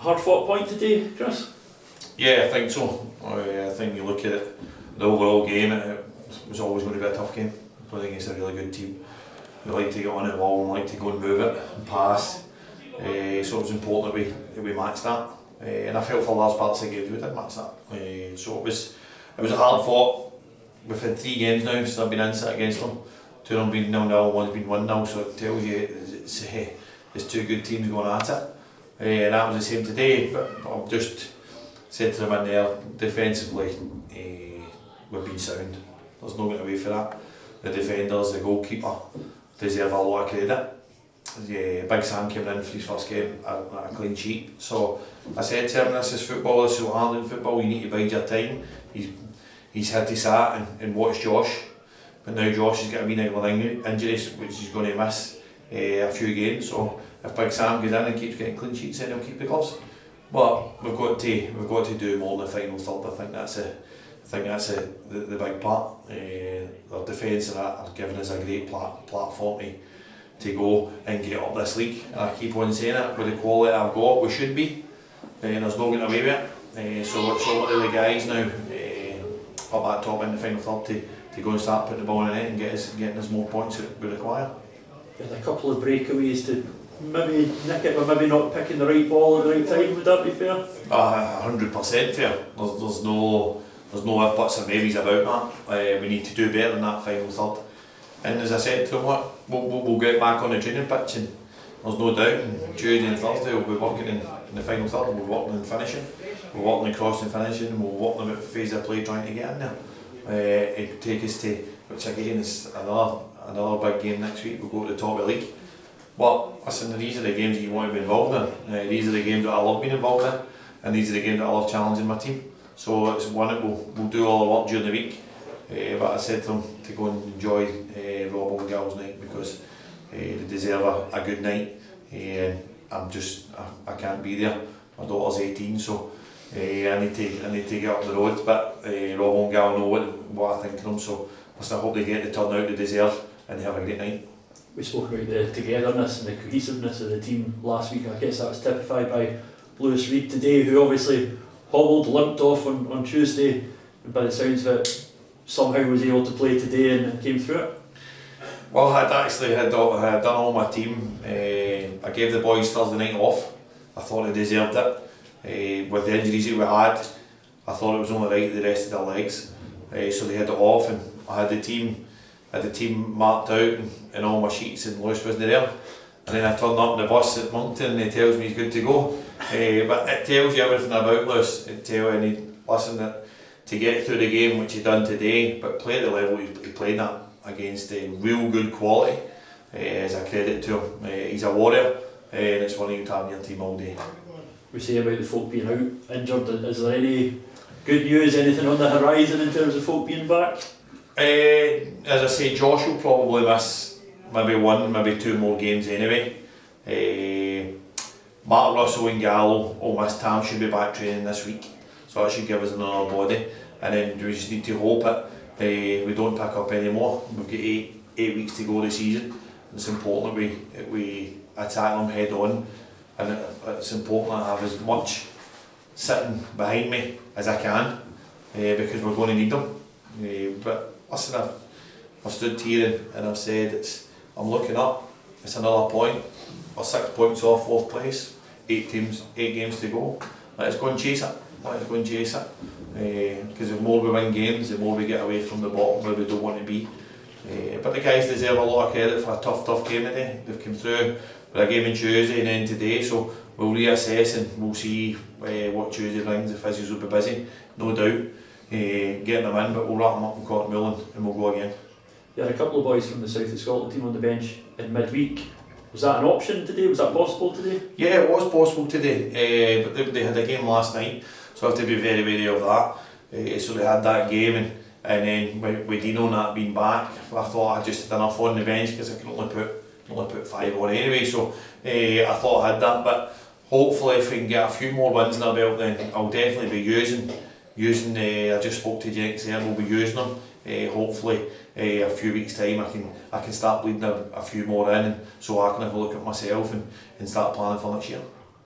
hard fought point today, Chris? Yeah, I think so. I think you look at it, the overall game, it was always going to be a tough game. I think it's a really good team. We like to get on the ball and like to go and move it and pass. So it was important that we matched that. And I felt for large parts of the game we did match that. So it was a hard fought. We've had 3 games now since I've been in set against them. 2 of them been 0-0, 1's been 1-0, so it tells you it's 2 good teams going at it. And that was the same today, but I've just said to them in there, defensively, we've been sound. There's no getting away for that. The defenders, the goalkeeper, deserve a lot of credit. Big Sam came in for his first game at a clean sheet. So I said to him, this is football, this is what hard in football, you need to bide your time. He's had to sat and watch Josh, but now Josh has got a wee niggling injuries which he's going to miss a few games. So if Big Sam goes in and keeps getting clean sheets, then he'll keep the gloves. But we've got to do more in the final third. I think that's the big part. Our defence are giving us a great platform to go and get up this league. And I keep on saying it, with the quality I've got, we should be. And there's no getting away with it. So it's over to the guys now, up at top in the final third, to go and start putting the ball in the net and getting us more points that we require. There's a couple of breakaways to maybe nick it, but maybe not picking the right ball at the right time. Would that be fair? 100% fair. There's no if buts or maybes about that. We need to do better than that final third. And as I said to him, we'll get back on the training pitch, and there's no doubt. And Tuesday and Thursday we'll be working in the final third. We'll be working in finishing. We're working across and finishing. We'll work them at phase of play trying to get in there. It'll take us to, which again is another big game next week. We'll go to the top of the league. But listen, these are the games that you want to be involved in. These are the games that I love being involved in, and these are the games that I love challenging my team. So it's one that we'll do all the work during the week. But I said to them to go and enjoy Rob and Gal's night, because they deserve a good night. And I can't be there. My daughter's 18, so I need to get up the road. But Rob and Gal know what I think of them, so I hope they get the turnout they deserve and they have a great night. We spoke about the togetherness and the cohesiveness of the team last week. I guess that was typified by Lewis Reid today, who obviously hobbled, limped off on Tuesday, and by the sounds of it, somehow was able to play today and came through it. Well, I had done all my team. I gave the boys Thursday night off. I thought they deserved it. With the injuries that we had, I thought it was only right the rest of their legs. So they had it off, and I had the team marked out and all my sheets, and Lewis wasn't there. And then I turned up on the bus at Moncton and he tells me he's good to go. But it tells you everything about Lewis. Listen, that to get through the game, which he done today, but play at the level he played at against real good quality, is a credit to him. He's a warrior, and it's one of you to have in your team all day. We say about the folk being out injured. Is there any good news, anything on the horizon in terms of folk being back? As I say, Josh will probably miss maybe 1, maybe 2 more games anyway. Matt Russell and Gallo will miss. Tam should be back training this week, so that should give us another body. And then we just need to hope that we don't pick up any more. We've got 8 weeks to go this season. It's important that we attack them head on, and it's important that I have as much sitting behind me as I can, because we're going to need them. But listen, I've stood here and I've said I'm looking up. It's another point. We're 6 points off 4th place. 8 games to go. Let's go and chase it. Because the more we win games, the more we get away from the bottom where we don't want to be. But the guys deserve a lot of credit for a tough game today. They've come through with a game on Tuesday and then today, so we'll reassess and we'll see what Tuesday brings. The physios will be busy, no doubt, getting them in, but we'll wrap them up in Cottonmill and we'll go again. You had a couple of boys from the South of Scotland team on the bench in midweek. Was that an option today? Was that possible today? Yeah, it was possible today, but they had a game last night, so I have to be very wary of that. So they had that game, and then with Dino not being back, I thought I just had enough on the bench because I can only put 5 on anyway. So I thought I had that, but hopefully if we can get a few more wins in our belt, then I'll definitely be using. I just spoke to Jenks there, we'll be using them. Hopefully a few weeks time I can start bleeding a few more in, and so I can have a look at myself and start planning for next year.